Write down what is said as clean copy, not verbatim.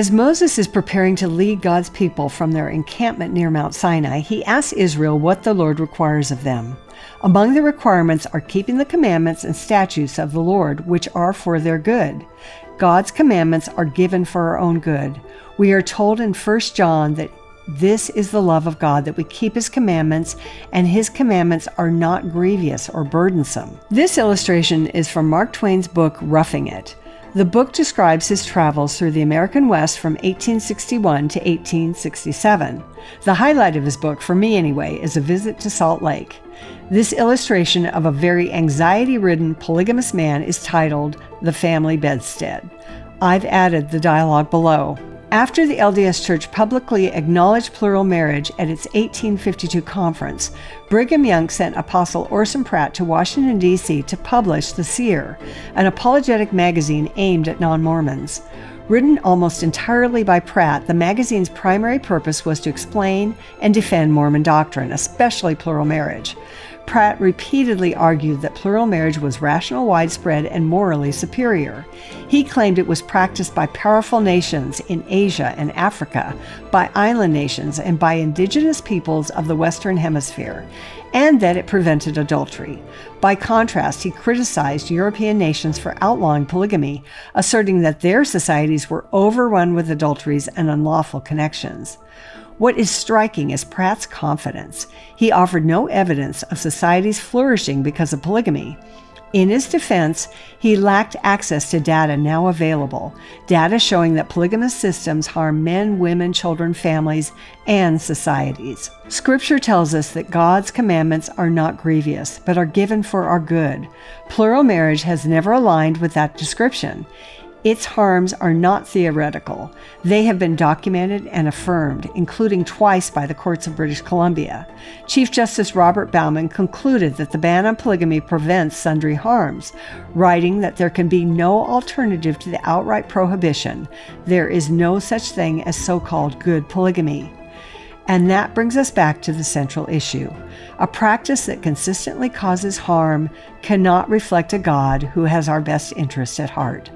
As Moses is preparing to lead God's people from their encampment near Mount Sinai, he asks Israel what the Lord requires of them. Among the requirements are keeping the commandments and statutes of the Lord, which are for their good. God's commandments are given for our own good. We are told in 1 John that this is the love of God, that we keep His commandments, and His commandments are not grievous or burdensome. This illustration is from Mark Twain's book, Roughing It. The book describes his travels through the American West from 1861 to 1867. The highlight of his book, for me anyway, is a visit to Salt Lake. This illustration of a very anxiety-ridden polygamous man is titled The Family Bedstead. I've added the dialogue below. After the LDS Church publicly acknowledged plural marriage at its 1852 conference, Brigham Young sent Apostle Orson Pratt to Washington, D.C. to publish The Seer, an apologetic magazine aimed at non-Mormons. Written almost entirely by Pratt, the magazine's primary purpose was to explain and defend Mormon doctrine, especially plural marriage. Pratt repeatedly argued that plural marriage was rational, widespread, and morally superior. He claimed it was practiced by powerful nations in Asia and Africa, by island nations, and by indigenous peoples of the Western Hemisphere, and that it prevented adultery. By contrast, he criticized European nations for outlawing polygamy, asserting that their societies were overrun with adulteries and unlawful connections. What is striking is Pratt's confidence. He offered no evidence of societies flourishing because of polygamy. In his defense, he lacked access to data now available, data showing that polygamous systems harm men, women, children, families, and societies. Scripture tells us that God's commandments are not grievous, but are given for our good. Plural marriage has never aligned with that description. Its harms are not theoretical. They have been documented and affirmed, including twice by the courts of British Columbia. Chief Justice Robert Bauman concluded that the ban on polygamy prevents sundry harms, writing that there can be no alternative to the outright prohibition. There is no such thing as so-called good polygamy. And that brings us back to the central issue. A practice that consistently causes harm cannot reflect a God who has our best interest at heart.